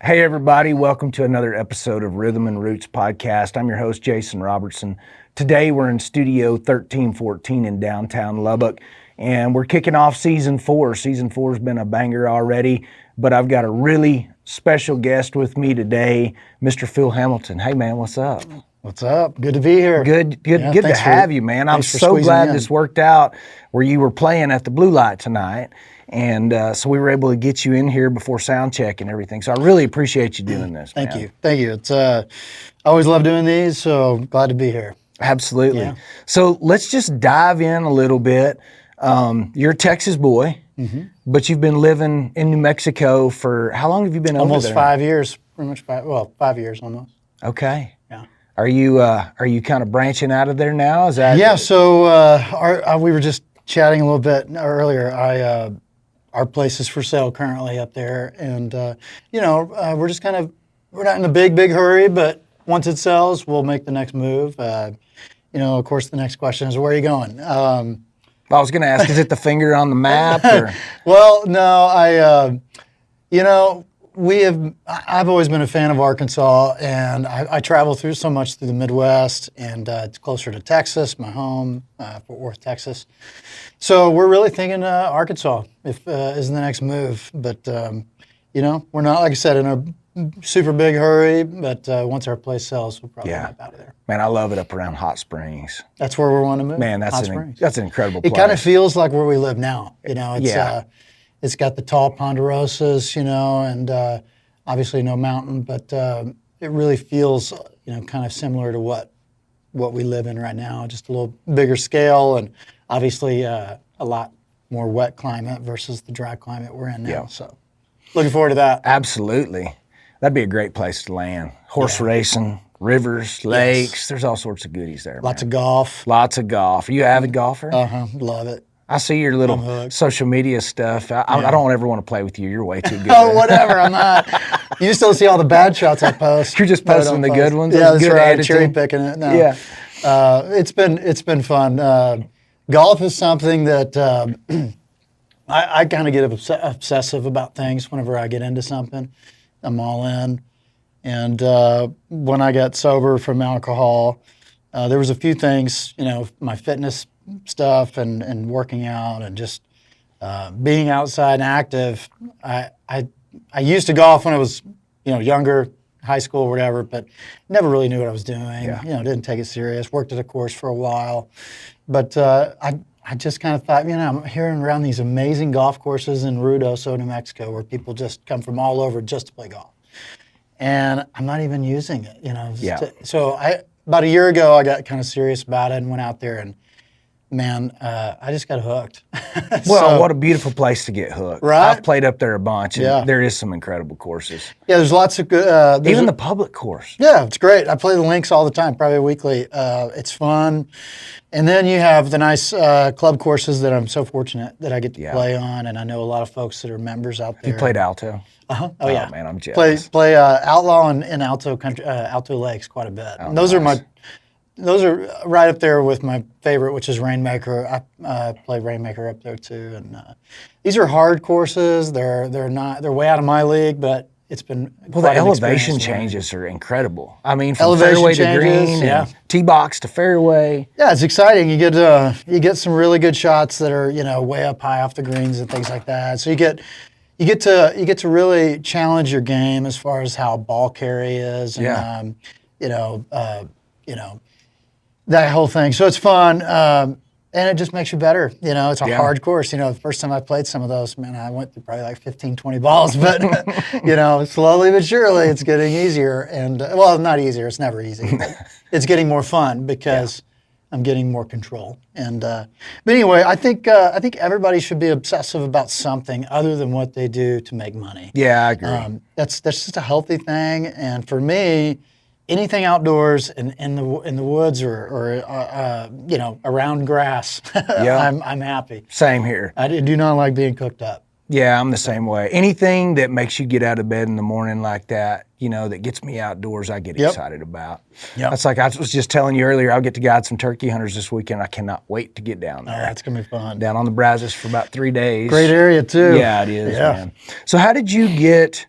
Hey, everybody. Welcome to another episode of Rhythm and Roots Podcast. I'm your host, Jason Robertson. Today, we're in Studio 1314 in downtown Lubbock, and we're kicking off Season 4. Season 4 has been a banger already, but I've got a really special guest with me today, Mr. Phil Hamilton. Hey, man, what's up? What's up? Good to be here. Good to have you, man. I'm so glad this worked out where you were playing at the Blue Light tonight. And so we were able to get you in here before sound check and everything. So I really appreciate you doing this, Thank you. It's I always love doing these, so glad to be here. Absolutely. Yeah. So let's just dive in a little bit. You're a Texas boy, but you've been living in New Mexico for, how long have you been over there? Almost 5 years, pretty much 5 years almost. Okay. Yeah. Are you kind of branching out of there now? Is that? Yeah, so we were just chatting a little bit earlier. Our place is for sale currently up there, and we're just we're not in a big hurry, but once it sells, we'll make the next move. Of course, the next question is, where are you going? I was going to ask, is it the finger on the map? Or? Well, no, I've always been a fan of Arkansas, and I travel through so much through the Midwest, and it's closer to Texas, my home, Fort Worth, Texas. So we're really thinking Arkansas is the next move. But, we're not, like I said, in a super big hurry, but once our place sells, we'll probably move out of there. Man, I love it up around Hot Springs. That's where we want to move. Man, that's an incredible place. It kind of feels like where we live now. It's got the tall ponderosas, and obviously no mountain, but it really feels, kind of similar to what we live in right now, just a little bigger scale, and obviously a lot more wet climate versus the dry climate we're in now. Yeah. So looking forward to that. Absolutely. That'd be a great place to land. Horse racing, rivers, lakes, there's all sorts of goodies there. Lots of golf. Lots of golf. Are you an avid golfer? Love it. I see your little social media stuff. I don't ever want to play with you. You're way too good. Oh, whatever. I'm not. You just don't see all the bad shots I post. You're just posting the good ones. Yeah, that's right. Cherry picking it. No. Yeah. It's been fun. Golf is something that I kind of get obsessive about things whenever I get into something. I'm all in. And when I got sober from alcohol, there was a few things, my fitness stuff and working out and just being outside and active. I used to golf when I was, younger, high school or whatever, but never really knew what I was doing. Yeah. Didn't take it serious. Worked at a course for a while, but I just kind of thought, I'm hearing around these amazing golf courses in Ruidoso, New Mexico, where people just come from all over just to play golf, and I'm not even using it. So about a year ago, I got kind of serious about it and went out there and. Man, I just got hooked. Well, what a beautiful place to get hooked. Right? I've played up there a bunch, and there is some incredible courses. Yeah, there's lots of good. Even the public course. Yeah, it's great. I play the links all the time, probably weekly. It's fun. And then you have the nice club courses that I'm so fortunate that I get to play on, and I know a lot of folks that are members out there. You played Alto? Uh-huh. Oh, yeah. Man, I'm jealous. Play Outlaw and Alto country, Alto Lakes quite a bit. Oh, and those are right up there with my favorite, which is Rainmaker. I play Rainmaker up there too, and these are hard courses. They're way out of my league, but it's been the elevation changes are incredible. I mean, from fairway to green, and tee box to fairway. Yeah, it's exciting. You get some really good shots that are way up high off the greens and things like that. So you get to really challenge your game as far as how ball carry is, and that whole thing. So it's fun, and it just makes you better. It's a hard course. The first time I played some of those, man, I went through probably like 15, 20 balls. But, slowly but surely it's getting easier. And, well, not easier. It's never easy. But it's getting more fun because I'm getting more control. And but anyway, I think everybody should be obsessive about something other than what they do to make money. Yeah, I agree. That's just a healthy thing. And for me, anything outdoors in the woods or around grass, I'm happy. Same here. I do not like being cooked up. Yeah, I'm the same way. Anything that makes you get out of bed in the morning like that, that gets me outdoors, I get excited about. Yep. That's like I was just telling you earlier, I'll get to guide some turkey hunters this weekend. I cannot wait to get down there. Oh, that's going to be fun. Down on the Brazos for about 3 days. Great area, too. Yeah, it is, man. So how did you get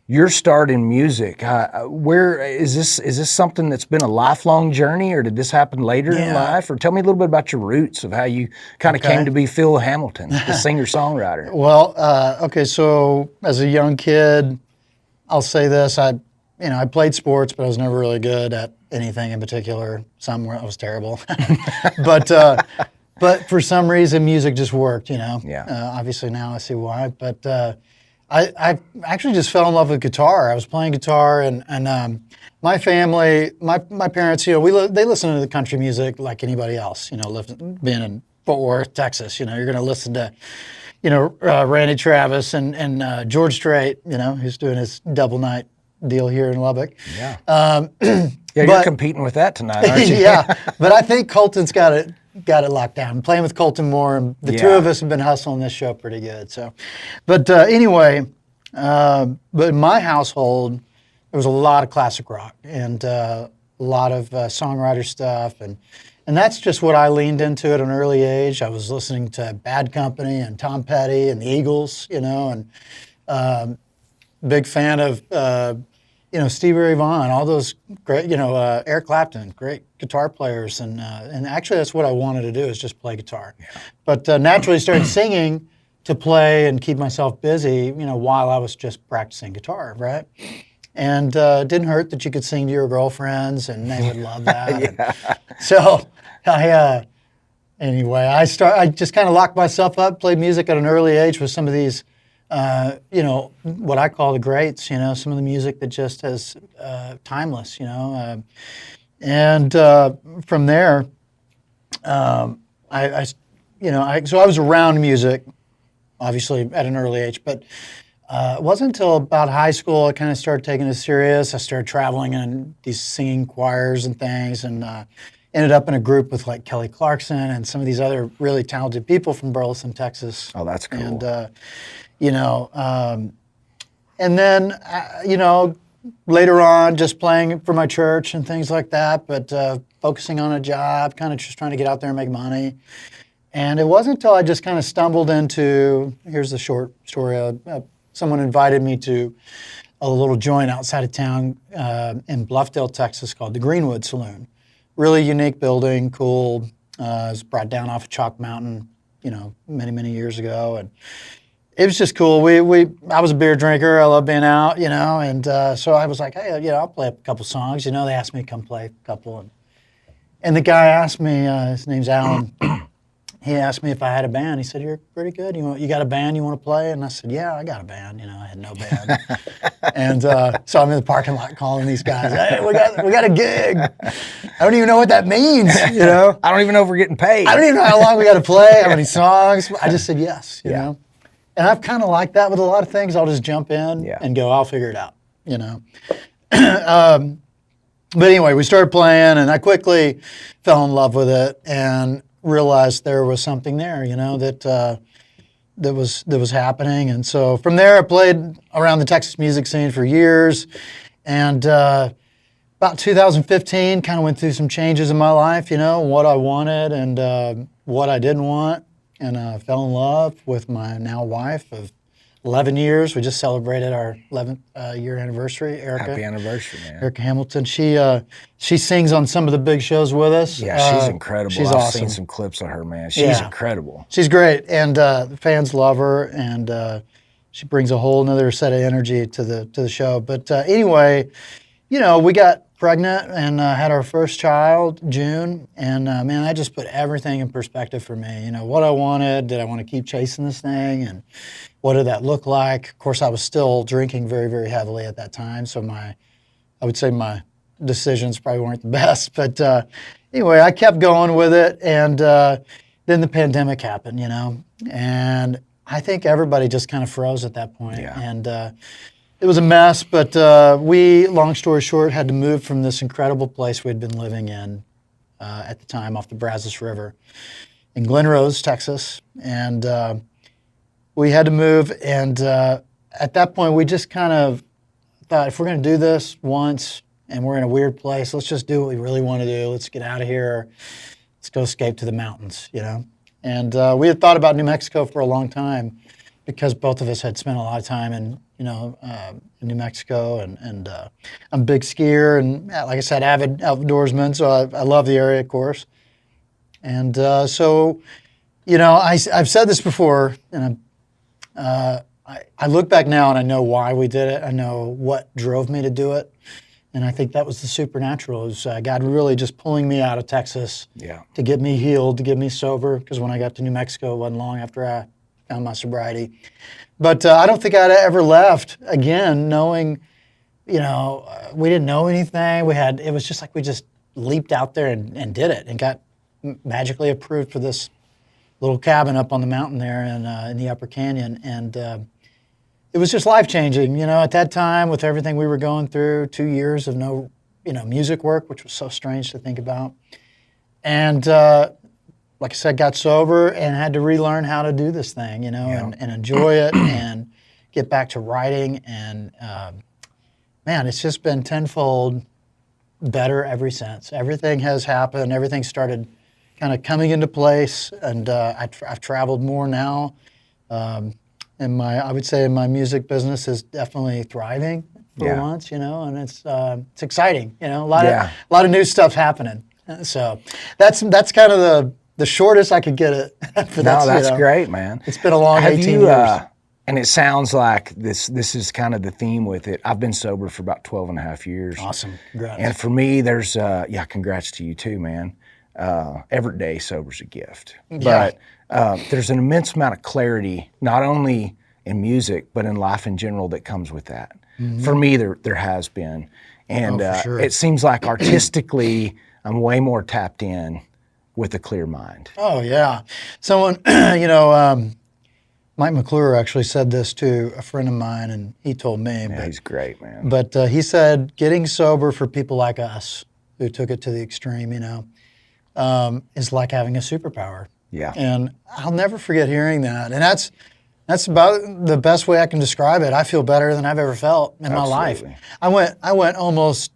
Your start in music, where is this? Is this something that's been a lifelong journey, or did this happen later in Yeah. life? Or tell me a little bit about your roots of how you kind of came to be Phil Hamilton, the singer-songwriter. Well, okay, so as a young kid, I'll say this: I played sports, but I was never really good at anything in particular. Some were I was terrible, but for some reason, music just worked. Yeah. Obviously now I see why, but. I actually just fell in love with guitar. I was playing guitar, and my family, my parents, they listen to the country music like anybody else. Being in Fort Worth, Texas, you're going to listen to, Randy Travis and George Strait, who's doing his double night deal here in Lubbock. Yeah. Yeah, you're competing with that tonight, aren't you? Yeah, but I think Colton's got it locked down. I'm playing with Colton Moore, and the two of us have been hustling this show pretty good. So, but anyway, but in my household, there was a lot of classic rock and a lot of songwriter stuff, and that's just what I leaned into at an early age. I was listening to Bad Company and Tom Petty and the Eagles, and big fan of. Stevie Ray Vaughan, all those great, Eric Clapton, great guitar players, and actually that's what I wanted to do is just play guitar. Yeah. But naturally started singing to play and keep myself busy, while I was just practicing guitar, right? And it didn't hurt that you could sing to your girlfriends, and they would love that. Yeah. So anyway, I just kind of locked myself up, played music at an early age with some of these. What I call the greats, some of the music that just is timeless, and from there, so I was around music, obviously at an early age, but it wasn't until about high school I kind of started taking it serious. I started traveling in these singing choirs and things, and ended up in a group with like Kelly Clarkson and some of these other really talented people from Burleson, Texas. Oh, that's cool. And then, later on, just playing for my church and things like that, but focusing on a job, kind of just trying to get out there and make money. And it wasn't until I just kind of stumbled into, here's the short story, someone invited me to a little joint outside of town in Bluffdale, Texas called the Greenwood Saloon. Really unique building, cool. It was brought down off of Chalk Mountain, many, many years ago. And it was just cool. I was a beer drinker. I love being out, and so I was like, hey, I'll play a couple songs. They asked me to come play a couple. And the guy asked me, his name's Alan, he asked me if I had a band. He said, you're pretty good. You got a band you want to play? And I said, yeah, I got a band. I had no band. And so I'm in the parking lot calling these guys, hey, we got a gig. I don't even know what that means, I don't even know if we're getting paid. I don't even know how long we got to play, how many songs. I just said yes, you know. And I've kind of like that with a lot of things. I'll just jump in and go, I'll figure it out, But anyway, we started playing, and I quickly fell in love with it and realized there was something there, that was happening. And so from there, I played around the Texas music scene for years. And about 2015, kind of went through some changes in my life, what I wanted and what I didn't want. And fell in love with my now wife of 11 years. We just celebrated our 11th year anniversary, Erica. Happy anniversary, man. Erica Hamilton. She sings on some of the big shows with us. Yeah, she's incredible. She's I've awesome. seen some clips of her, man. She's incredible. She's great, and the fans love her, and she brings a whole another set of energy to the show. But anyway, we got pregnant and had our first child, June, and man, that just put everything in perspective for me. What I wanted, did I want to keep chasing this thing, and what did that look like? Of course, I was still drinking very, very heavily at that time, so I would say my decisions probably weren't the best. But anyway, I kept going with it, and then the pandemic happened, and I think everybody just kind of froze at that point. Yeah. And it was a mess, but we, long story short, had to move from this incredible place we'd been living in at the time off the Brazos River in Glen Rose, Texas. And we had to move, and at that point, we just kind of thought, if we're going to do this once and we're in a weird place, let's just do what we really want to do. Let's get out of here. Let's go escape to the mountains, And we had thought about New Mexico for a long time. because both of us had spent a lot of time in in New Mexico, and I'm a big skier and, like I said, avid outdoorsman. So I love the area, of course. And so, I've said this before, and I look back now and I know why we did it. I know what drove me to do it. And I think that was the supernatural. It was God really just pulling me out of Texas to get me healed, to get me sober. Because when I got to New Mexico, it wasn't long after I found my sobriety. But I don't think I'd ever left again knowing, we didn't know anything. It was just like we just leaped out there and did it and got magically approved for this little cabin up on the mountain there in the Upper Canyon. And it was just life-changing, at that time with everything we were going through, 2 years of no, music work, which was so strange to think about. And like I said, got sober and had to relearn how to do this thing, and enjoy it and get back to writing. And man, it's just been tenfold better ever since. Everything has happened. Everything started kind of coming into place, and I've traveled more now. And I would say my music business is definitely thriving for once, and it's exciting, a lot of new stuff happening. So that's kind of the shortest I could get it. That's great, man. It's been a long 18 years. And it sounds like this is kind of the theme with it. I've been sober for about 12 and a half years. Awesome. Congrats. And for me, there's, congrats to you too, man. Every day sober's a gift. But there's an immense amount of clarity, not only in music, but in life in general that comes with that. Mm-hmm. For me, there has been. And sure. It seems like artistically, I'm way more tapped in with a clear mind. Oh, yeah. Someone, Mike McClure actually said this to a friend of mine, and he told me. Yeah, he's great, man. But he said, getting sober for people like us who took it to the extreme, is like having a superpower. Yeah. And I'll never forget hearing that. And that's about the best way I can describe it. I feel better than I've ever felt in my life. I went almost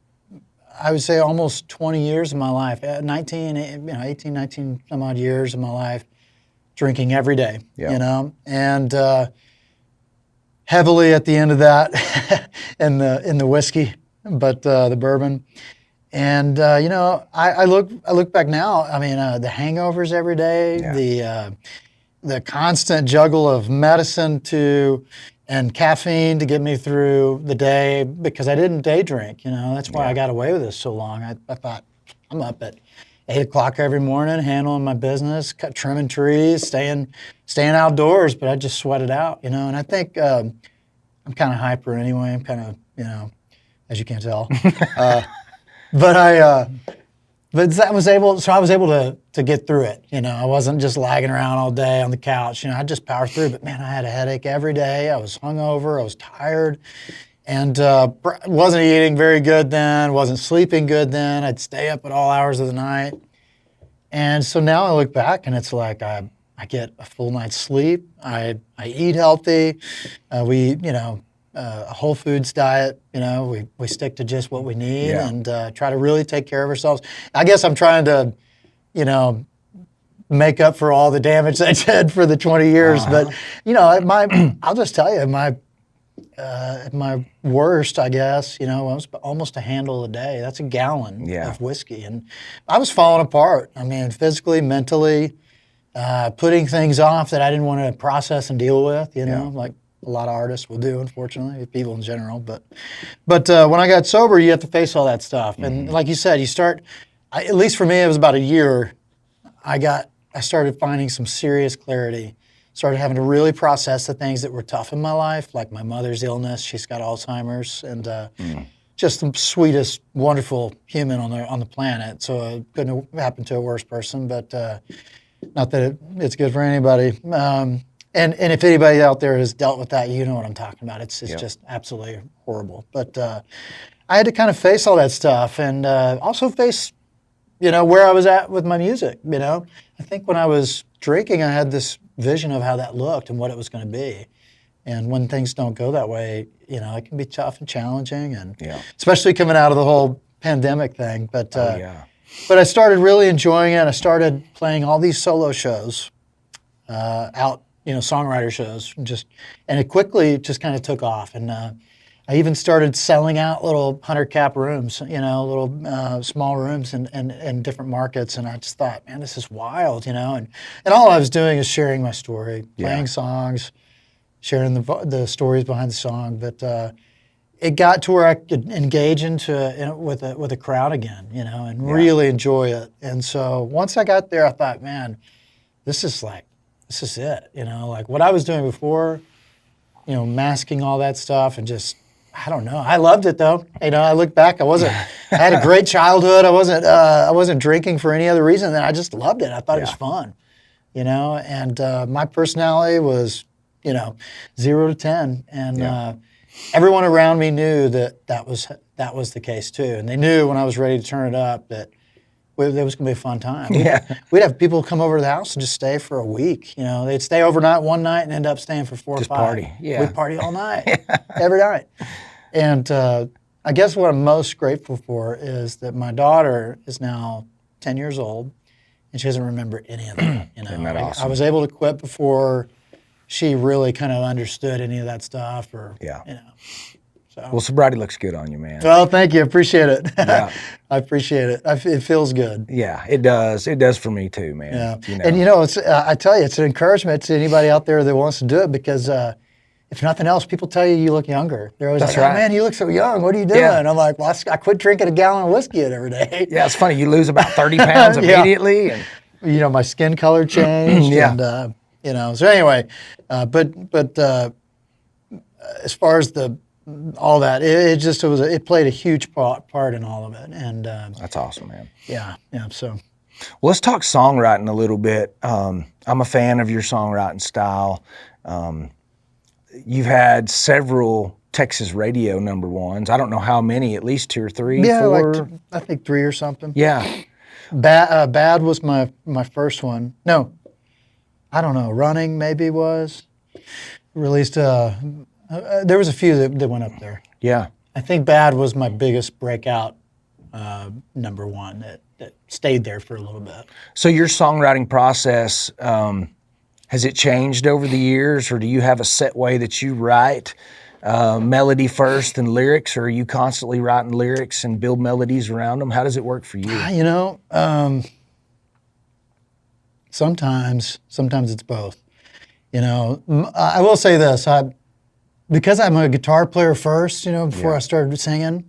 20 years of my life, 18, 19 some odd years of my life, drinking every day, and heavily at the end of that in the whiskey, but the bourbon. And I look back now. I mean, the hangovers every day, the constant juggle of medicine and caffeine to get me through the day, because I didn't day drink. That's why I got away with this so long. I thought, I'm up at 8 o'clock every morning, handling my business, trimming trees, staying outdoors, but I just sweat it out, And I think I'm kind of hyper anyway. I'm kind of, as you can tell. But I was able to get through it. I wasn't just lagging around all day on the couch. I just powered through. But man, I had a headache every day. I was hungover. I was tired, and wasn't eating very good then. Wasn't sleeping good then. I'd stay up at all hours of the night. And so now I look back, and it's like I get a full night's sleep. I eat healthy. A whole foods diet, we stick to just what we need and try to really take care of ourselves. I guess I'm trying to, make up for all the damage I did for the 20 years. But, I'll just tell you, at my worst, I guess, I was almost a handle a day. That's a gallon of whiskey. And I was falling apart. I mean, physically, mentally, putting things off that I didn't want to process and deal with, like a lot of artists will do, unfortunately, people in general. But when I got sober, you have to face all that stuff. Mm-hmm. And like you said, at least for me, it was about a year, I started finding some serious clarity, started having to really process the things that were tough in my life, like my mother's illness. She's got Alzheimer's, and just the sweetest, wonderful human on the planet. So it couldn't have happened to a worse person, but not that it's good for anybody. And if anybody out there has dealt with that, you know what I'm talking about. It's just absolutely horrible. But I had to kind of face all that stuff, and also face, where I was at with my music. I think when I was drinking, I had this vision of how that looked and what it was going to be. And when things don't go that way, it can be tough and challenging, and especially coming out of the whole pandemic thing. But I started really enjoying it. I started playing all these solo shows out songwriter shows, and it quickly just kind of took off. And I even started selling out little 100-cap rooms, little small rooms in different markets. And I just thought, man, this is wild, And all I was doing is sharing my story, playing songs, sharing the stories behind the song. But it got to where I could engage with a crowd again, and really enjoy it. And so once I got there, I thought, man, this is it, like what I was doing before, masking all that stuff and just, I don't know. I loved it though. I look back, I had a great childhood. I wasn't drinking for any other reason than I just loved it. I thought it was fun, and my personality was, 0 to 10. And everyone around me knew that was the case too. And they knew when I was ready to turn it up that it was going to be a fun time. We'd have people come over to the house and just stay for a week. They'd stay overnight one night and end up staying for 4 or 5. Just party. Yeah. We'd party all night, every night. And I guess what I'm most grateful for is that my daughter is now 10 years old, and she doesn't remember any of that. Isn't that awesome? I was able to quit before she really kind of understood any of that stuff, So. Well, sobriety looks good on you, man. Well, thank you. I appreciate it. Yeah. I appreciate it. It feels good. Yeah, it does. It does for me too, man. Yeah. And it's I tell you, it's an encouragement to anybody out there that wants to do it because if nothing else, people tell you look younger. They're always like, oh, man, you look so young. What are you doing? Yeah. I'm like, well, I quit drinking a gallon of whiskey every day. Yeah, it's funny. You lose about 30 pounds immediately. And my skin color changed. Yeah. And, so anyway, but as far as all that, it played a huge part in all of it. And that's awesome, man. Yeah. So, well, let's talk songwriting a little bit. I'm a fan of your songwriting style. You've had several Texas radio #1s. I don't know how many, at least 2 or 3, 4. I think 3 or something. Yeah. Bad was my first one. No, I don't know. Running maybe was released. There was a few that went up there. Yeah. I think Bad was my biggest breakout #1 that stayed there for a little bit. So your songwriting process, has it changed over the years, or do you have a set way that you write melody first and lyrics, or are you constantly writing lyrics and build melodies around them? How does it work for you? Sometimes it's both. I will say this, because I'm a guitar player first, before I started singing,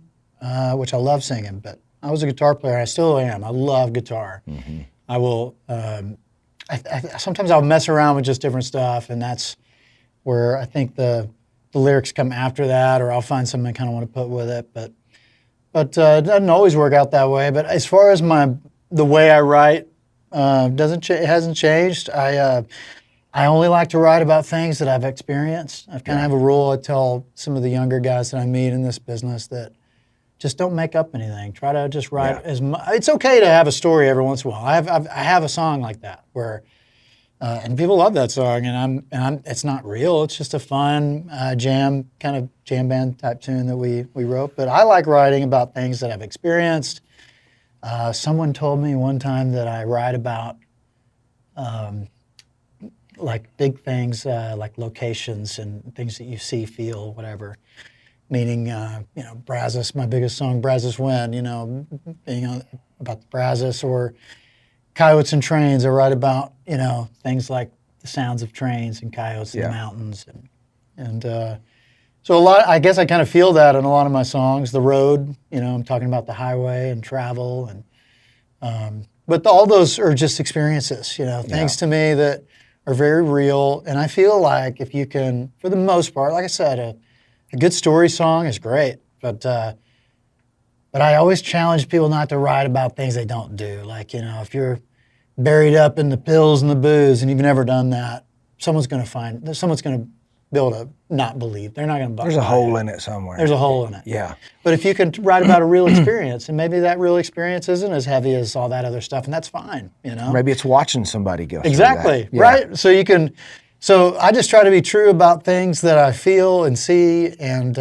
which I love singing, but I was a guitar player. I still am. I love guitar. Mm-hmm. I will, sometimes I'll mess around with just different stuff, and that's where I think the lyrics come after that, or I'll find something I kind of want to put with it. But it doesn't always work out that way. But as far as the way I write, it hasn't changed. I only like to write about things that I've experienced. I kind of have a rule I tell some of the younger guys that I meet in this business that just don't make up anything. Try to just write as much. It's okay to have a story every once in a while. I have a song like that where, and people love that song, and it's not real. It's just a fun jam band type tune that we wrote. But I like writing about things that I've experienced. Someone told me one time that I write about like big things, like locations and things that you see, feel, whatever. Meaning, Brazos, my biggest song, Brazos Wind, being about the Brazos, or Coyotes and Trains. I write about, things like the sounds of trains and coyotes in the mountains. And so a lot, I guess I kind of feel that in a lot of my songs. The road, I'm talking about the highway and travel. But all those are just experiences, things to me that are very real. And I feel like if you can, for the most part, like I said, a good story song is great, but I always challenge people not to write about things they don't do. Like, if you're buried up in the pills and the booze and you've never done that, someone's going to be able to not believe. They're not going to buy it. There's a hole in it somewhere. There's a hole in it. Yeah. But if you can write about a real experience, and maybe that real experience isn't as heavy as all that other stuff, and that's fine, Maybe it's watching somebody go through exactly, that. right? So I just try to be true about things that I feel and see, and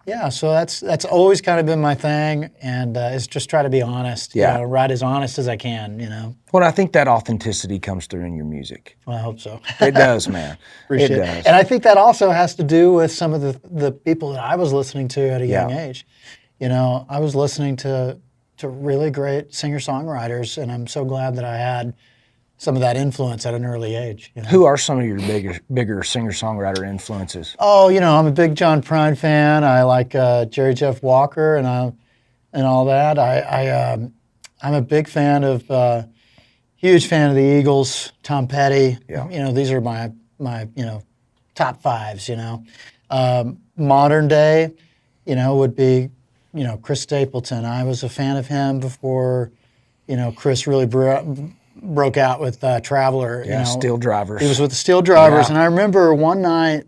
Yeah, so that's always kind of been my thing, and is just try to be honest. Yeah. Write as honest as I can. Well, I think that authenticity comes through in your music. Well, I hope so. It does, man. Appreciate it it. does. And I think that also has to do with some of the people that I was listening to at a young age. I was listening to really great singer-songwriters, and I'm so glad that I had some of that influence at an early age. Who are some of your bigger singer-songwriter influences? Oh, I'm a big John Prine fan. I like Jerry Jeff Walker and all that. I'm a big fan of, huge fan of the Eagles, Tom Petty. Yeah. These are my top fives. Modern day, would be Chris Stapleton. I was a fan of him before Chris really broke out with Traveler. Yeah, Steel Drivers. He was with the Steel Drivers, Yeah. and I remember one night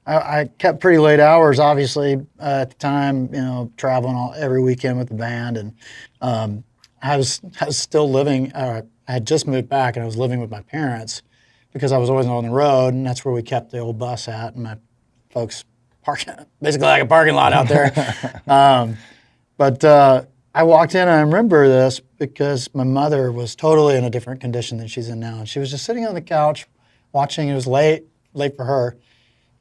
I kept pretty late hours, obviously at the time, traveling every weekend with the band, and I was still living. I had just moved back, and I was living with my parents because I was always on the road, and that's where we kept the old bus at, and my folks parked basically like a parking lot out there. But I walked in, and I remember this because my mother was totally in a different condition than she's in now. And she was just sitting on the couch watching. It was late for her.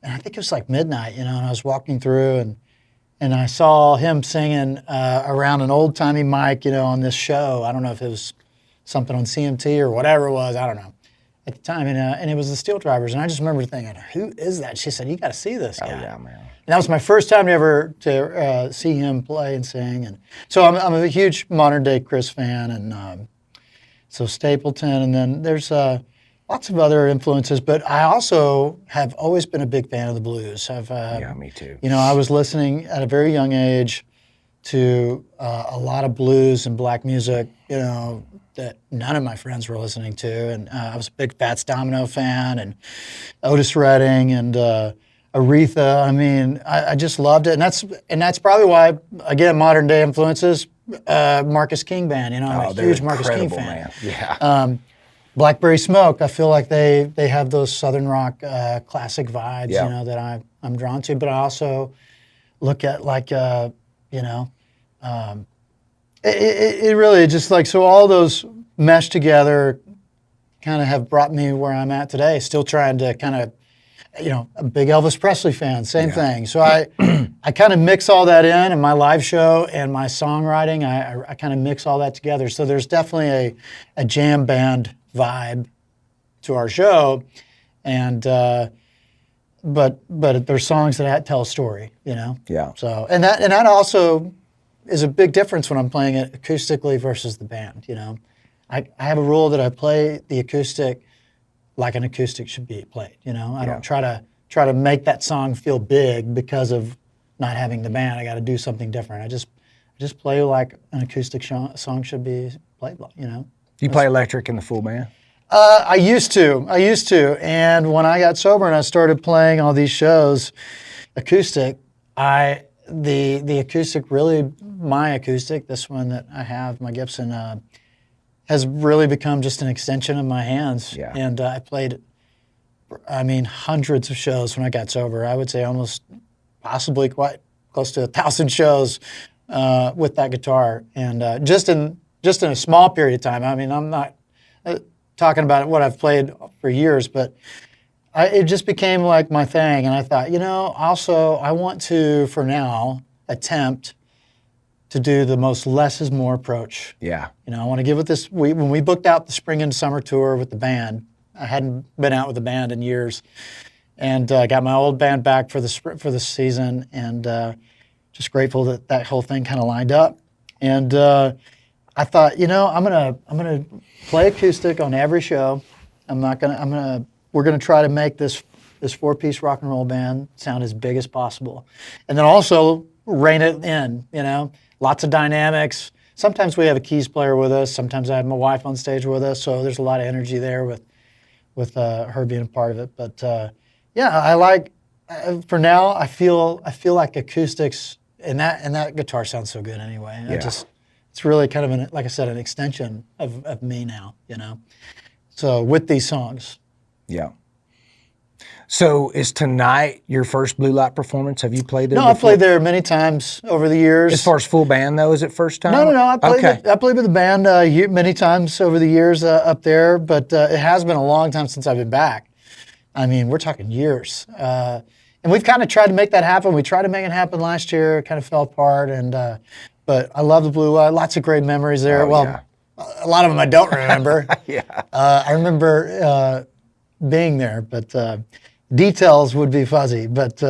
And I think it was like midnight, and I was walking through, and I saw him singing around an old-timey mic, on this show. I don't know if it was something on CMT or whatever it was. I don't know at the time. And it was the Steel Drivers. And I just remember thinking, who is that? She said, you got to see this guy. Oh, yeah, man. And that was my first time ever to see him play and sing. And so I'm a huge modern-day Chris fan. And so Stapleton. And then there's lots of other influences. But I also have always been a big fan of the blues. Yeah, me too. I was listening at a very young age to a lot of blues and black music, that none of my friends were listening to. And I was a big Fats Domino fan and Otis Redding and Aretha. I mean, I just loved it. And that's probably why, again, modern day influences, Marcus King Band. I'm a huge Marcus King fan. Man. Yeah. Blackberry Smoke, I feel like they have those Southern rock classic vibes, Yeah. that I'm drawn to. But I also look at it really just like, so all those mesh together kind of have brought me where I'm at today, still trying to kind of, a big Elvis Presley fan, same thing. So I kind of mix all that in my live show and my songwriting, I kind of mix all that together. So there's definitely a jam band vibe to our show. And, but there's songs that tell a story, Yeah. So, and that also is a big difference when I'm playing it acoustically versus the band, I have a rule that I play the acoustic like an acoustic should be played, I don't try to make that song feel big because of not having the band. I got to do something different. I just play like an acoustic song should be played, Do you play electric in the full band? I used to, and when I got sober and I started playing all these shows acoustic, the acoustic really, my acoustic, this one that I have, my Gibson, has really become just an extension of my hands. Yeah. And I played, hundreds of shows when I got sober. I would say almost possibly quite close to 1,000 shows with that guitar. And just in a small period of time. I'm not talking about what I've played for years, but it just became like my thing. And I thought, also I want to, for now, attempt to do the most less is more approach. Yeah. I want to give it this. When we booked out the spring and summer tour with the band, I hadn't been out with the band in years, and got my old band back for the season, and just grateful that whole thing kind of lined up. And I thought, I'm gonna play acoustic on every show. We're gonna try to make this 4-piece rock and roll band sound as big as possible, and then also rein it in. Lots of dynamics. Sometimes we have a keys player with us. Sometimes I have my wife on stage with us. So there's a lot of energy there with her being a part of it. But I like. For now, I feel like acoustics and that guitar sounds so good anyway. Yeah. It's really kind of like I said, an extension of me now. So with these songs. Yeah. So is tonight your first Blue Light performance? Have you played there No, before? I've played there many times over the years. As far as full band, though, is it first time? No. I Okay. played with the band many times over the years up there, but it has been a long time since I've been back. I mean, we're talking years. And we've kind of tried to make that happen. We tried to make it happen last year. It kind of fell apart. But I love the Blue Light. Lots of great memories there. Oh, well, yeah. a lot of them I don't remember. Yeah. I remember being there, but details would be fuzzy. But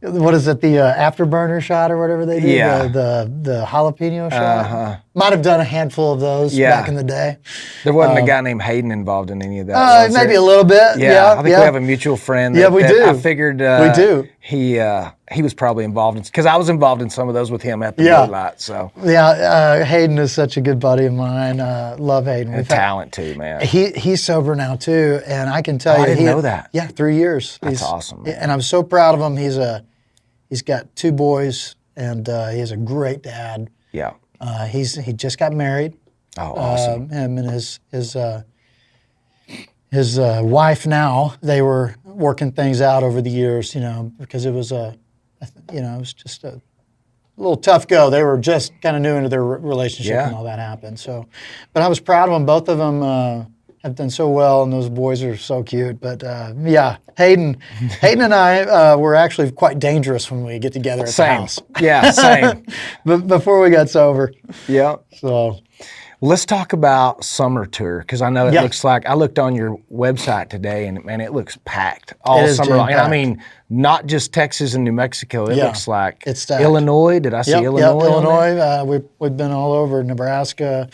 what is it, the afterburner shot or whatever they do? Yeah. The jalapeno shot? Uh-huh. Might have done a handful of those back in the day. There wasn't a guy named Hayden involved in any of that. was Maybe there? a little bit. Yeah, I think we have a mutual friend. Yeah, we do. I figured We do. He was probably involved in, because I was involved in some of those with him at the Yeah. Blue Light. So Yeah, Hayden is such a good buddy of mine. Love Hayden. and talent too, man. He's sober now too, and I can tell you, I didn't know that. Yeah, 3 years. That's awesome, man. And I'm so proud of him. He's got 2 boys, and he's a great dad. Yeah. He just got married. Oh, awesome. Him and his wife now, they were working things out over the years, because it was just a little tough go. They were just kind of new into their relationship Yeah. and all that happened. So, but I was proud of them. Both of them have done so well, and those boys are so cute. But yeah, Hayden and I were actually quite dangerous when we get together at the Same. house. Yeah, same. But before we got sober, Yeah. so. Let's talk about summer tour, because I know it Yeah. looks like, I looked on your website today, and man, it looks packed all It is summer long. And I jam-packed. mean, not just Texas and New Mexico. It Yeah. looks like It's stacked. Illinois. Did I see Yep, Illinois? Yep, on there? Illinois. We've been all over Nebraska,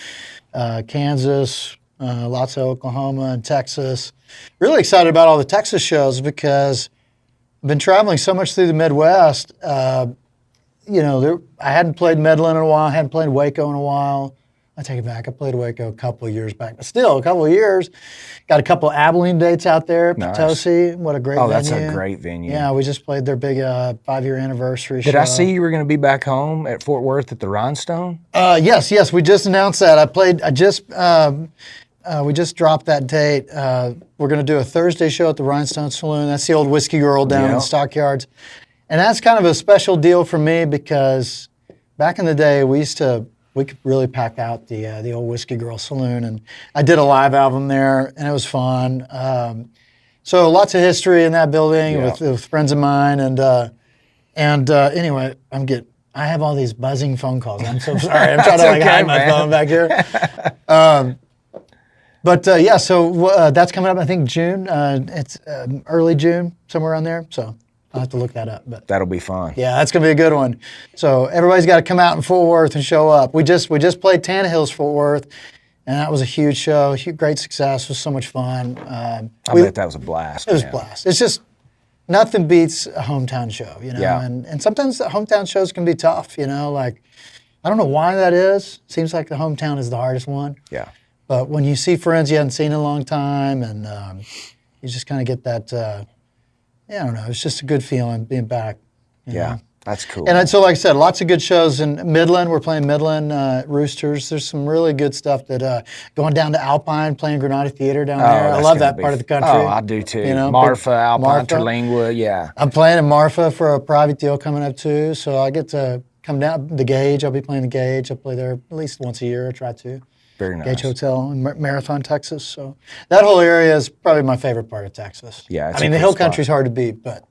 Kansas, lots of Oklahoma and Texas. Really excited about all the Texas shows because I've been traveling so much through the Midwest. I hadn't played Midland in a while. I hadn't played Waco in a while. I take it back. I played Waco a couple of years back, but still a couple of years. Got a couple of Abilene dates out there. Nice. Potosi, what a great venue. Oh, that's a great venue. Yeah, we just played their big 5-year anniversary show. Did I see you were going to be back home at Fort Worth at the Rhinestone? Yes, we just announced that. We just dropped that date. We're going to do a Thursday show at the Rhinestone Saloon. That's the old Whiskey Girl down in the Stockyards. And that's kind of a special deal for me because back in the day, we could really pack out the old Whiskey Girl Saloon. And I did a live album there, and it was fun. So lots of history in that building with friends of mine. And anyway, I have all these buzzing phone calls. I'm so sorry. I'm trying to hide my phone back here. So that's coming up, I think, June. It's early June, somewhere around there. So I'll have to look that up. But That'll be fun. yeah, that's going to be a good one. So everybody's got to come out in Fort Worth and show up. We just played Tannehill's Fort Worth, and that was a huge show, great success. It was so much fun. I bet that was a blast. It was a blast. It's just nothing beats a hometown show, Yeah. And sometimes the hometown shows can be tough, like I don't know why that is. Seems like the hometown is the hardest one. Yeah. But when you see friends you haven't seen in a long time, and you just kind of get that, I don't know, it's just a good feeling being back. you know. That's cool. And so, like I said, lots of good shows in Midland. We're playing Midland, Roosters. There's some really good stuff that going down to Alpine, playing Granada Theater down there. I that's love gonna that be part of the country. Oh, I do too. Marfa, Alpine, Marfa. Terlingua, yeah. I'm playing in Marfa for a private deal coming up too, so I get to come down the Gage. I'll be playing the Gage. I play there at least once a year. I try to. Very nice. Gage Hotel in Marathon, Texas. So that whole area is probably my favorite part of Texas. Yeah, it's I mean, a the cool hill spot. country's hard to beat, but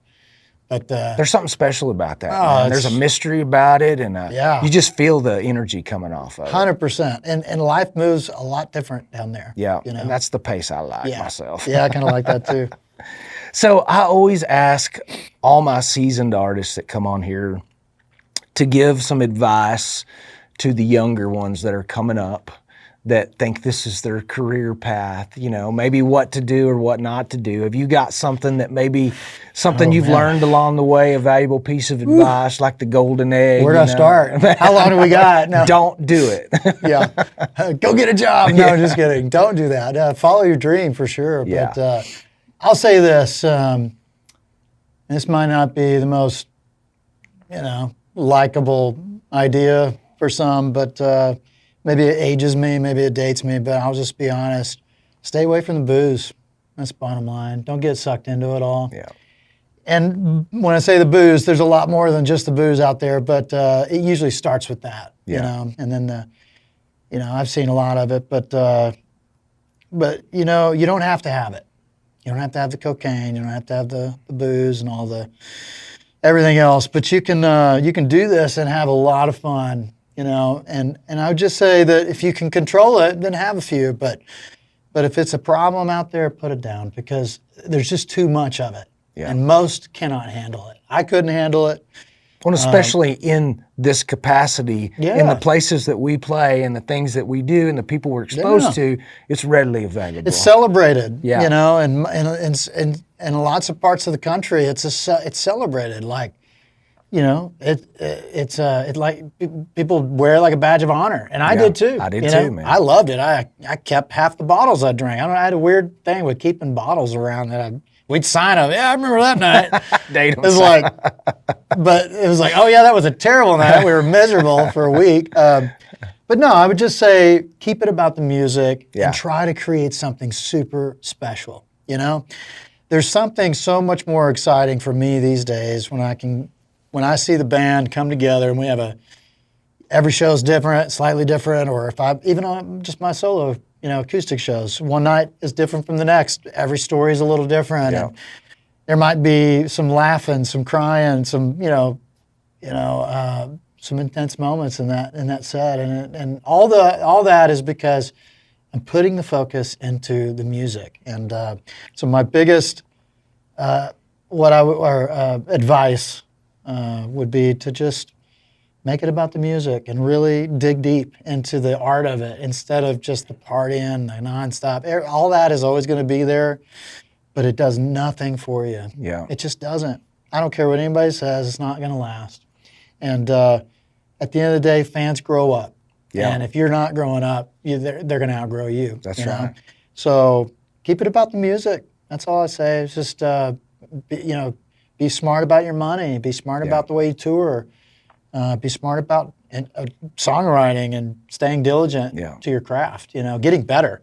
There's something special about that. Oh, man. There's a mystery about it, and Yeah. you just feel the energy coming off of it. 100%. And life moves a lot different down there. Yeah, You know? and that's the pace I like myself. Yeah, I kind of like that too. So I always ask all my seasoned artists that come on here to give some advice to the younger ones that are coming up that think this is their career path, maybe what to do or what not to do. Have you got something that maybe you've learned along the way, a valuable piece of advice, like the golden egg? Where do I start? How long do we got? No. Don't do it. Yeah. Go get a job. No, just kidding. Don't do that. Follow your dream for sure. Yeah. But I'll say this. This might not be the most, likable idea for some, but maybe it ages me, maybe it dates me, but I'll just be honest. Stay away from the booze. That's bottom line. Don't get sucked into it all. Yeah. And when I say the booze, there's a lot more than just the booze out there, but it usually starts with that, Yeah. you know. And then I've seen a lot of it, but you know, you don't have to have it. You don't have to have the cocaine. You don't have to have the booze and all the everything else. But you can do this and have a lot of fun, you know. And I would just say that if you can control it, then have a few. But if it's a problem out there, put it down, because there's just too much of it. Yeah. And most cannot handle it. I couldn't handle it. Well, especially in this capacity, in the places that we play and the things that we do and the people we're exposed to, it's readily available. It's celebrated, Yeah. you know, and in lots of parts of the country, it's celebrated. Like, you know, it's like people wear it like a badge of honor, and I did too. I did you too, know? man. I loved it. I kept half the bottles I drank. I had a weird thing with keeping bottles around that we'd sign them. Yeah, I remember that night. It was like, but it was like, oh yeah, that was a terrible night. We were miserable for a week. But no, I would just say keep it about the music and try to create something super special. You know, there's something so much more exciting for me these days when I see the band come together and we have every show's different, slightly different, or if even on just my solo, you know, acoustic shows, one night is different from the next. Every story is a little different. Yeah. And there might be some laughing, some crying, some some intense moments in that set, and all that is because I'm putting the focus into the music. And so my biggest advice would be to just make it about the music and really dig deep into the art of it instead of just the partying, the nonstop. All that is always going to be there, but it does nothing for you. Yeah. It just doesn't. I don't care what anybody says, it's not going to last. And at the end of the day, fans grow up. Yeah. And if you're not growing up, they're going to outgrow you. That's you know? right. So keep it about the music. That's all I say. It's just, be smart about your money. Be smart about the way you tour. Be smart about songwriting and staying diligent to your craft, you know, getting better.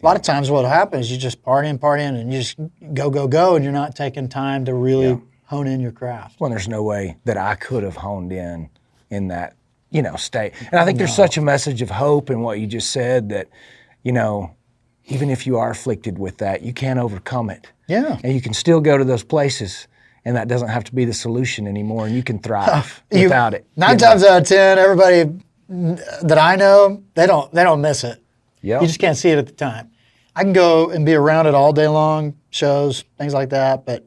A lot of times what will happen is you just partying, and you just go, and you're not taking time to really hone in your craft. Well, there's no way that I could have honed in that, you know, state. And I think there's such a message of hope in what you just said that, you know, even if you are afflicted with that, you can overcome it. Yeah. And you can still go to those places, and that doesn't have to be the solution anymore, and you can thrive without it. 9 times out of 10, everybody that I know, they don't miss it. Yep. You just can't see it at the time. I can go and be around it all day long, shows, things like that, but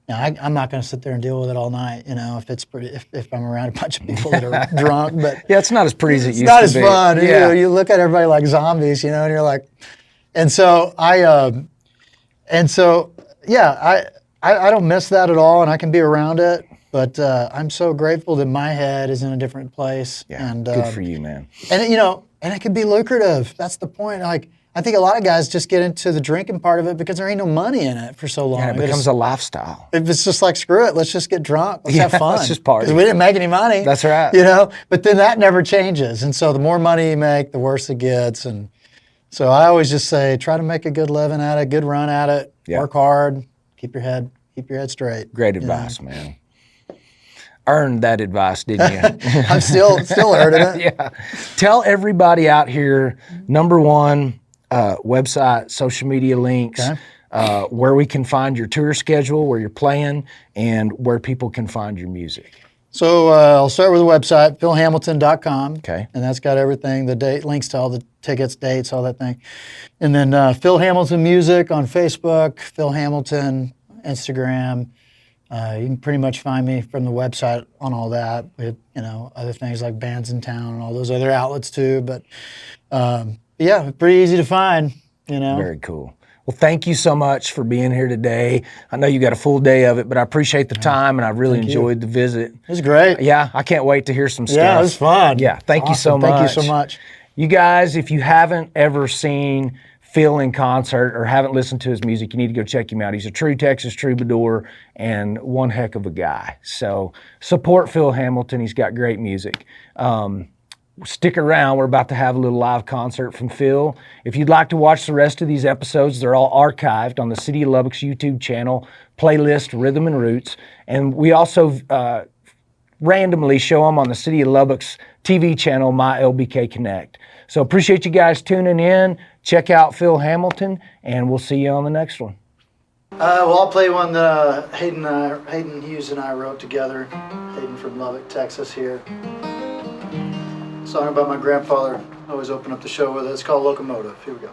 you know, I'm not going to sit there and deal with it all night, you know, if I'm around a bunch of people that are drunk. But yeah, it's not as pretty as it used to be. It's not as fun. Yeah. You know, you look at everybody like zombies, you know, and you're like, and so I don't miss that at all, and I can be around it. But I'm so grateful that my head is in a different place. Yeah, and good for you, man. And you know, and it can be lucrative. That's the point. Like, I think a lot of guys just get into the drinking part of it because there ain't no money in it for so long. Yeah, it becomes a lifestyle. It's just like, screw it, let's just get drunk, let's have fun. Let's just party. Because we didn't make any money. That's right. You know, but then that never changes. And so the more money you make, the worse it gets. And so I always just say, try to make a good living at it, good run at it, work hard, keep your head straight. Great advice, man. Earned that advice, didn't you? I'm still earning it. Yeah. Tell everybody out here, number one, website, social media links, where we can find your tour schedule, where you're playing, and where people can find your music. So I'll start with the website, philhamilton.com. Okay. And that's got everything, the date, links to all the tickets, dates, all that thing. And then Phil Hamilton Music on Facebook, Phil Hamilton, Instagram. You can pretty much find me from the website on all that. We have, you know, other things like Bands in Town and all those other outlets too. But yeah, pretty easy to find, you know. Very cool. Well, thank you so much for being here today. I know you got a full day of it, but I appreciate the time, and I really enjoyed the visit. It was great. Yeah, I can't wait to hear some stuff. Yeah, it was fun. Yeah, thank you so much. Thank you so much. You guys, if you haven't ever seen Phil in concert or haven't listened to his music, you need to go check him out. He's a true Texas troubadour and one heck of a guy. So support Phil Hamilton. He's got great music. stick around. We're about to have a little live concert from Phil. If you'd like to watch the rest of these episodes, they're all archived on the City of Lubbock's YouTube channel, playlist Rhythm and Roots. And we also randomly show them on the City of Lubbock's TV channel, My LBK Connect. So appreciate you guys tuning in. Check out Phil Hamilton, and we'll see you on the next one. Well, I'll play one that Hayden Hughes and I wrote together. Hayden from Lubbock, Texas here. Song about my grandfather. I always open up the show with it. It's called Locomotive. Here we go.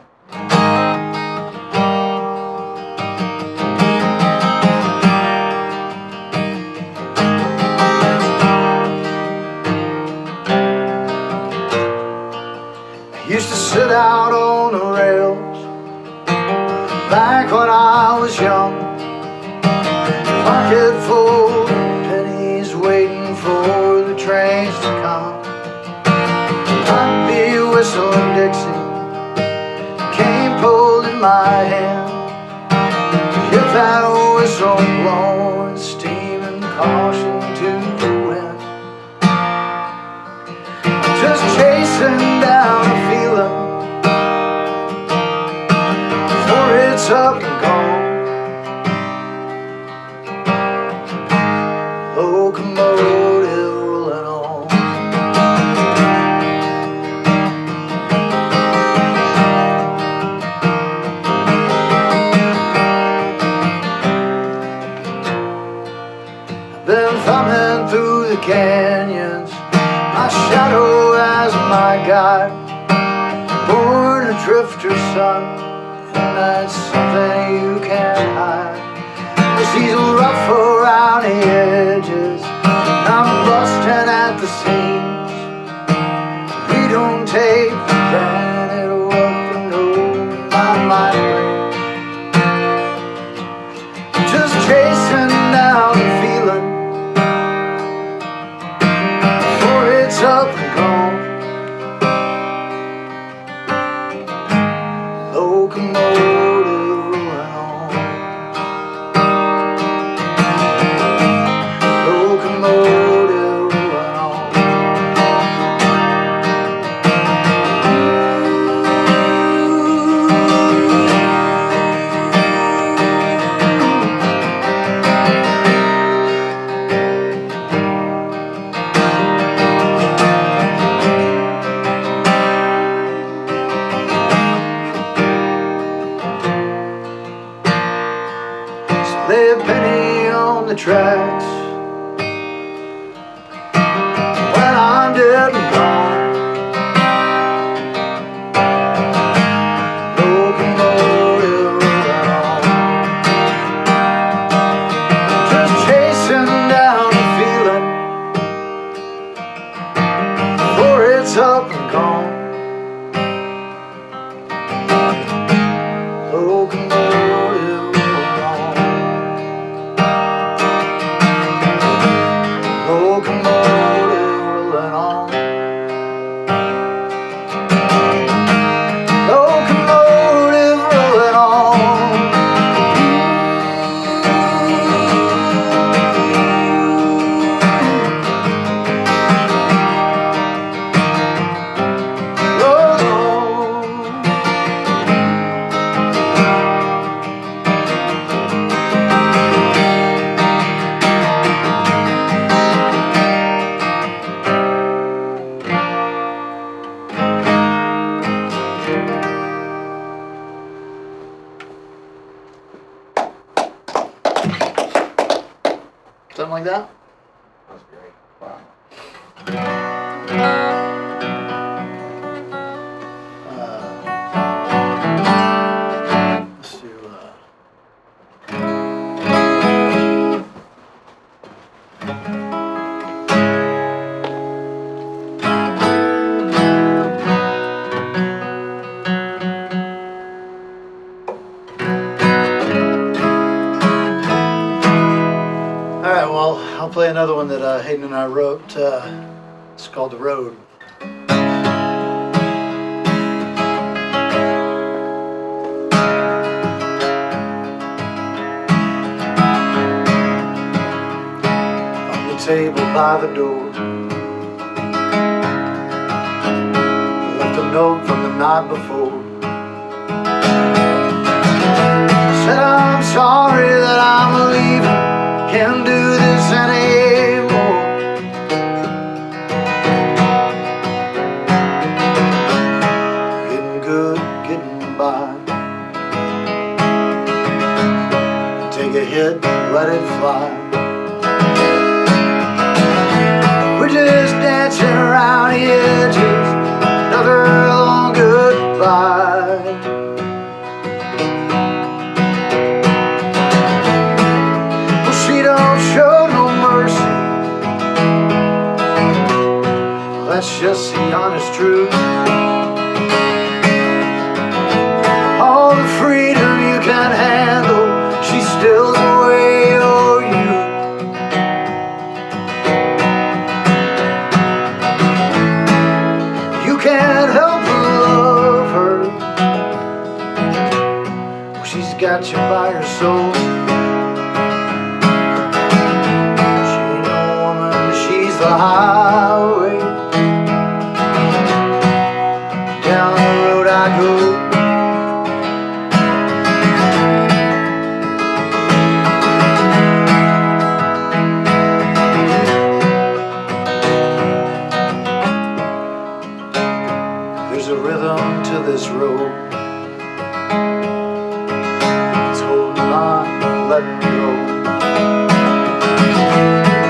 I used to sit out on the rails back when I was young, pocket full of pennies waiting for the trains to come. I'd be whistling Dixie, cane pulled in my hand, get that whistle blowing, steam and caution to the wind. I'm just chasing down a feeling, for it's up and gone. Locomotive rolling on. Been thumbing through the canyons, my shadow as my guide. Born a drifter, son, and that's something you can't hide. The seas are rough around the edges, and I'm busting at the seams. We don't take for granted what the road my mind brings. Just chasing down the feeling, for it's up and gone. Locomotive rolling on. Locomotive rolling on. Lay a penny on the tracks when I'm dead and gone. Locomotive rolling on. Just chasing down the feeling, for it's up and gone. Locomotive rolling on. Locomotive rolling on. Locomotive rolling on. Roll on. Something like that? That's great. Wow. Let's do all right, well, I'll play another one that Hayden and I wrote. It's called The Road. On the table by the door, note from the night before. Said I'm sorry that I'm leaving, can't do this anymore. Getting good, getting by. Take a hit, let it fly. We're just dancing around the edges, another long goodbye. Well, she don't show no mercy, well, that's just the honest truth. All the freedom you can handle, she steals away your youth. You can't help but love her, well, she's got you by her soul. She ain't no woman, she's the highway. Down the road I go. There's a rhythm to this road, it's holding on, letting go.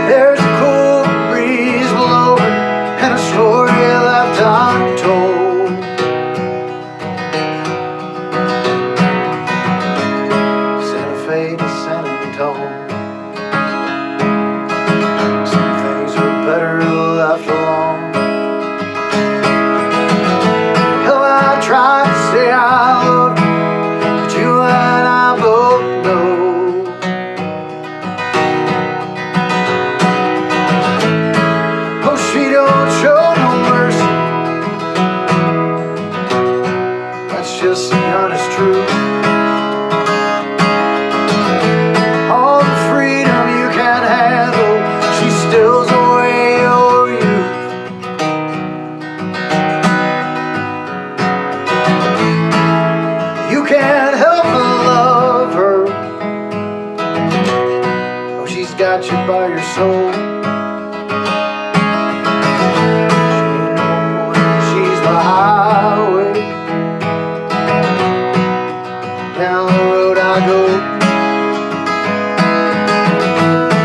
There's a cool breeze blowing and a story left untold. Santa Fe to San Antone, some things are better left alone. Try to say I love you, but you and I both know oh, she don't show no mercy, that's just the honest truth. All the freedom you can handle, she steals away your youth. You can't help but love her, oh, she's got you by your soul. She's the highway, down the road I go.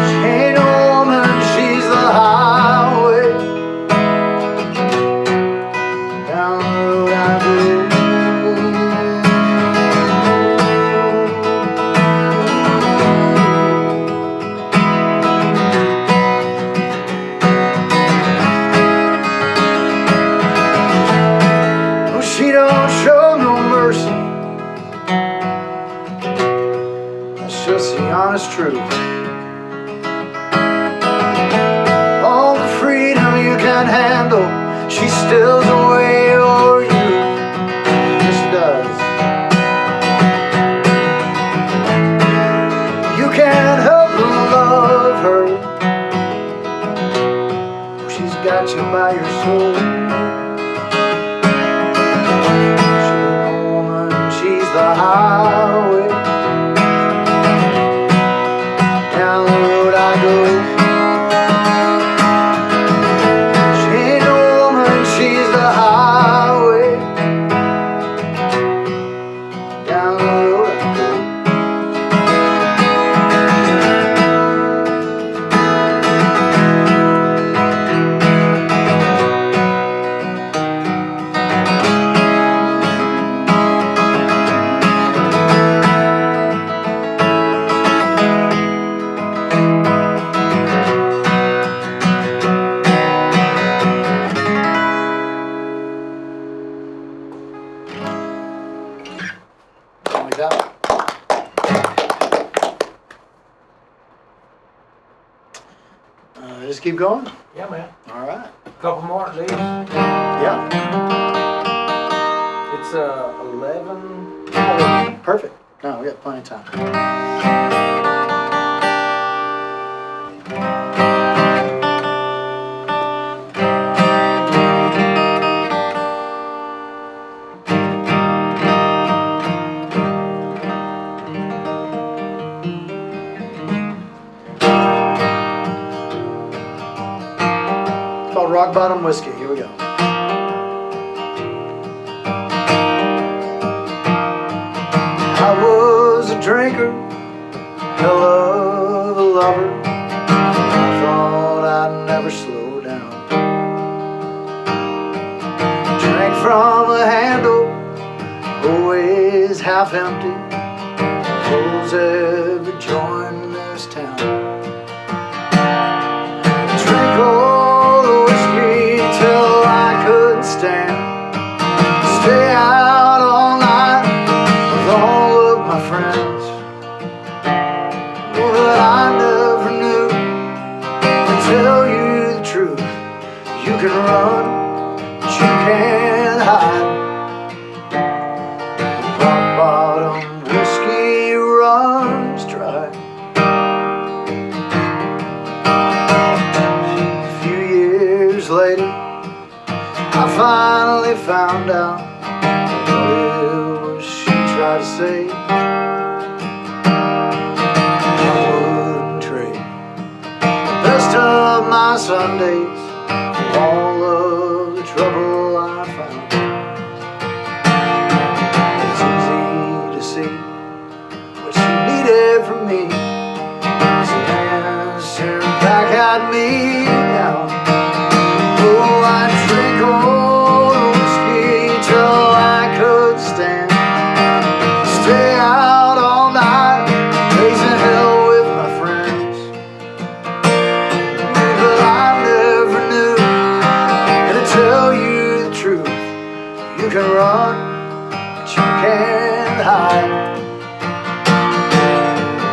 She ain't no woman, she's the highway, down the road I go. She don't show no mercy, that's just the honest truth. All the freedom you can handle, she steals away your youth. Just does. You can't help but love her, she's got you by your soul. The highway, down the road I go. She ain't no woman, she's the highway, down the road I go. Like that. Just keep going? Yeah, man. All right. Couple more at least. Yeah. It's 11:40. Perfect. No, we got plenty of time. Rock Bottom Whiskey. Here we go. I was a drinker, hell of a lover. I thought I'd never slow down. Drank from a handle, always half empty. Close every joint in this town. Drink all the whiskey till I couldn't stand. Stay out all night with all of my friends. But I never knew, to tell you the truth, you can run, but you can't hide. Rock bottom whiskey runs dry. A few years later, I finally found out what it was she tried to say. I wouldn't trade the best of my Sundays for all of the trouble I found. It's easy to see what she needed from me. This man staring back at me now. Oh, I drink all the whiskey till I could stand. Stay out all night, raising hell with my friends. But I never knew, and to tell you the truth, you can run, but you can't hide.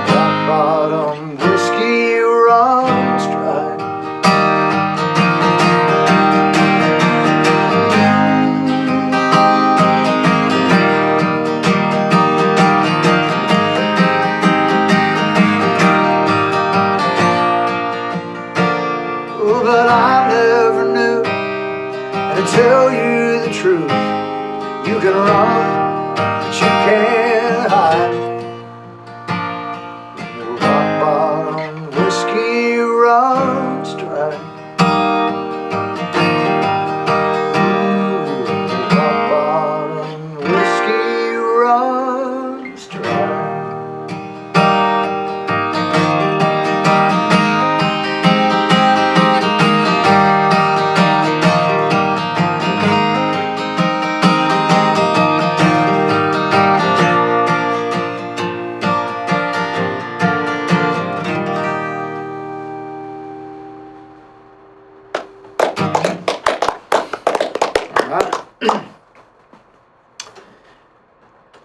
Rock bottom whiskey runs dry. Oh, but I never knew, and to tell you the truth, you can run, but you can't hide. Your rock bottom whiskey runs dry. Ooh, rock bottom whiskey runs dry.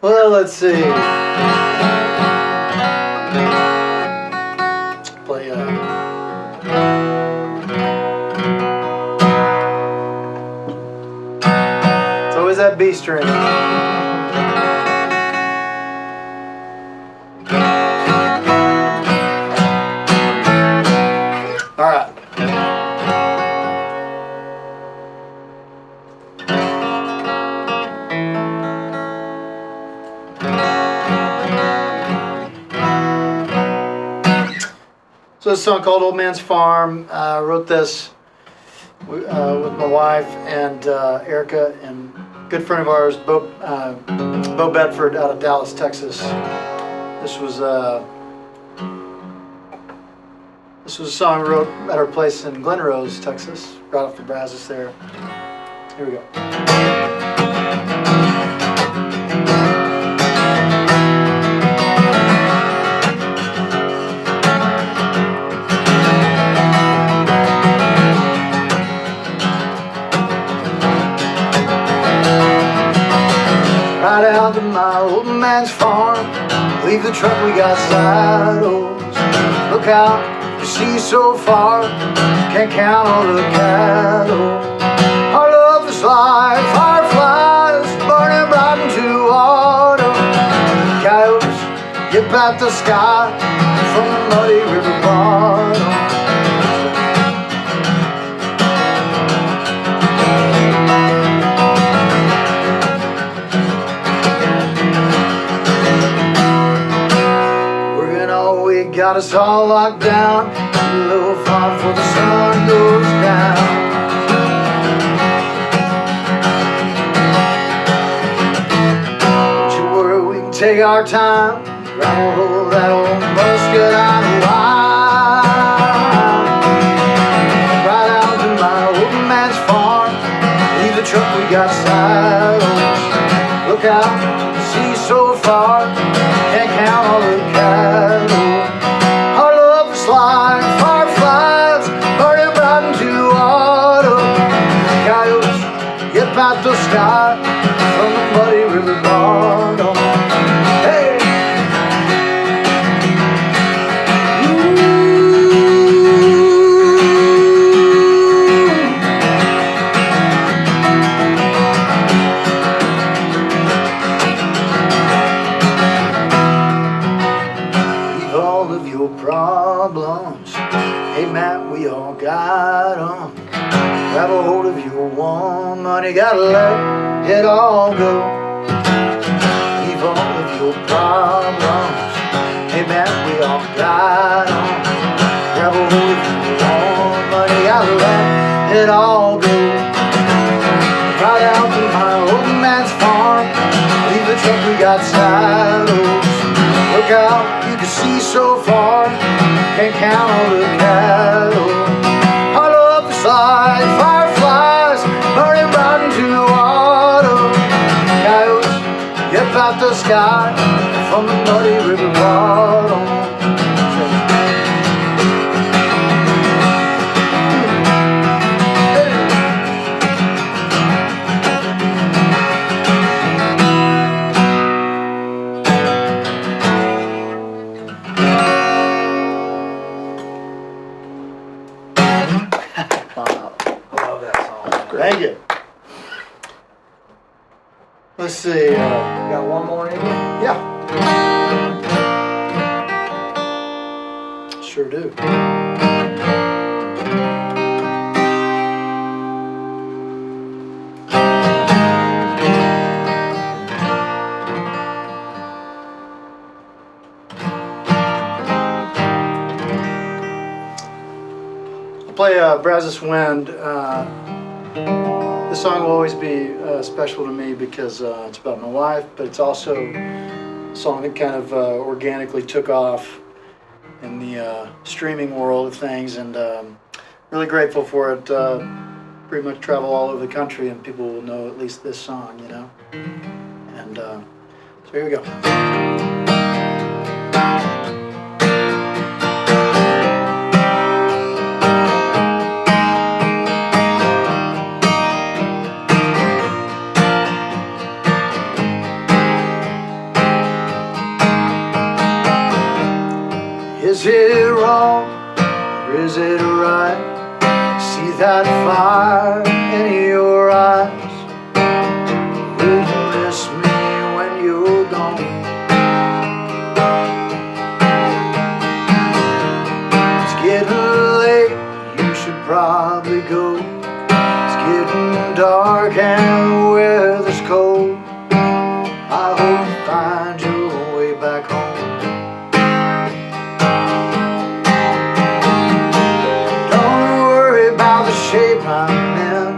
Well, let's see. Play it's always that B string. All right. So this song called Old Man's Farm. I wrote this with my wife and Erica and a good friend of ours, Bo Bedford out of Dallas, Texas. This was a song we wrote at our place in Glen Rose, Texas, right off the Brazos there. Here we go. Ride out to my old man's farm, leave the truck, we got saddles. Look out, you see so far, can't count all the cattle. Our love is like fireflies, burning bright into autumn. Coyotes get back the sky from the muddy river bottom. Got us all locked down, a little fun before the sun goes down. take our time, roll that old musket on the line. Right out to my old man's farm, leave the truck, we got saddles. Look out, see so far, can't count all the cattle. Our love is like fireflies, burning bright into autumn. Coyotes get past the sky from the muddy river bottom. Hey! Leave all of your problems. Hey Matt, we all got 'em. Grab a hold of your woman, you gotta let it all go. Leave all of your problems. Hey man, we all got 'em. Grab a hold of your woman, you gotta let it all go. Right out to my old man's farm, leave the truck, we got saddles. Look out, you can see so far, can't count all the cattle. Our love is like fireflies, burning bright into autumn. Coyotes get past the sky from the muddy river bottom. Thank you. Let's see. Got one more in you? Yeah. Sure do. I'll play Brazos Wind. This song will always be special to me because it's about my wife, but it's also a song that kind of organically took off in the streaming world of things, and really grateful for it. Pretty much travel all over the country and people will know at least this song, you know. And so here we go. Is it wrong or is it right? See that fire in your eyes. Will you miss me when you're gone? It's getting late, you should probably go. It's getting dark and the weather's cold. I hope you find your way back home. Shape I'm in,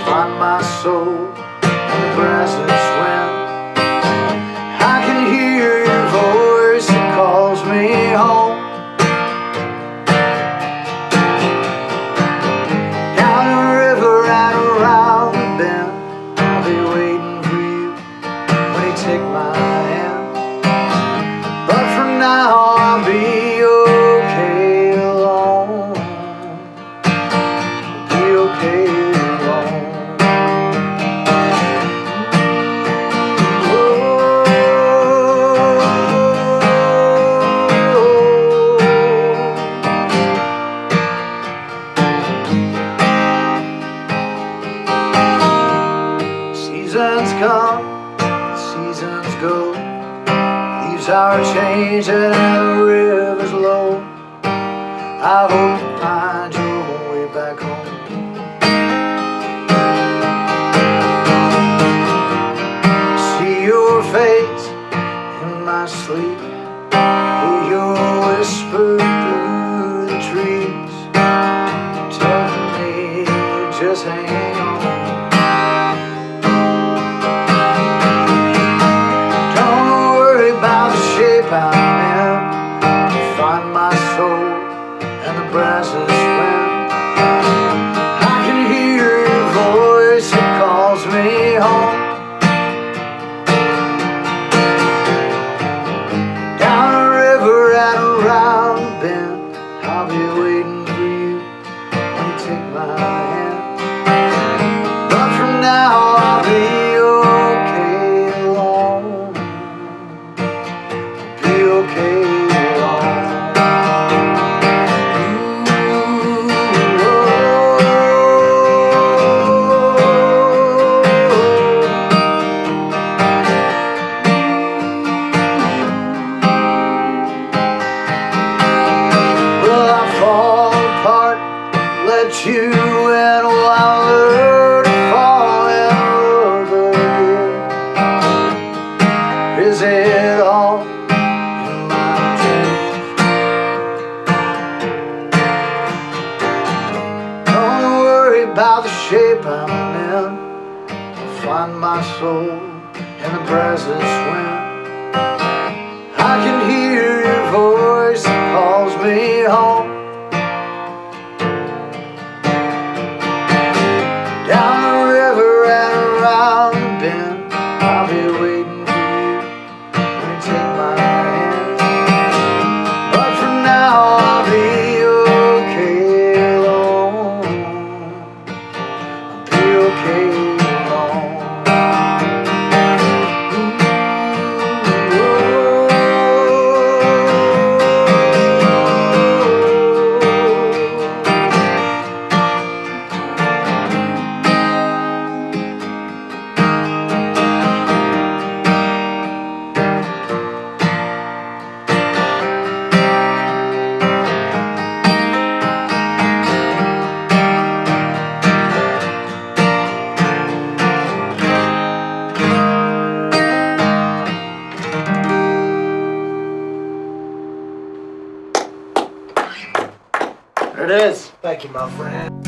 find my soul in the Brazos wind. I can hear your voice that calls me home. Down the river and around the bend, I'll be waiting for you when you take my hand. But for now I'll be okay alone. Okay alone. Seasons come, seasons go. Leaves are changing and the river's low. I hope you find your way back home. Face in my sleep, hear your whisper through the trees, telling me just hang on. Don't soul and the brasses wind. I can hear your voice, it calls me home. Down a river and around a bend, I'll be waiting for you when you take my hand. But from now I'll be okay alone. I'll be okay alone. Well, I fall apart, let you in while I learn to fall in love again. Is it all in my dreams? Don't worry about the shape I'm in. I'll find my soul in the brasses wind. I can hear your voice, it calls me home. Down the river and around the bend, I'll be waiting for you when you take my hand. But for now I'll be okay alone. I'll be okay alone. There it is. Thank you, my friend.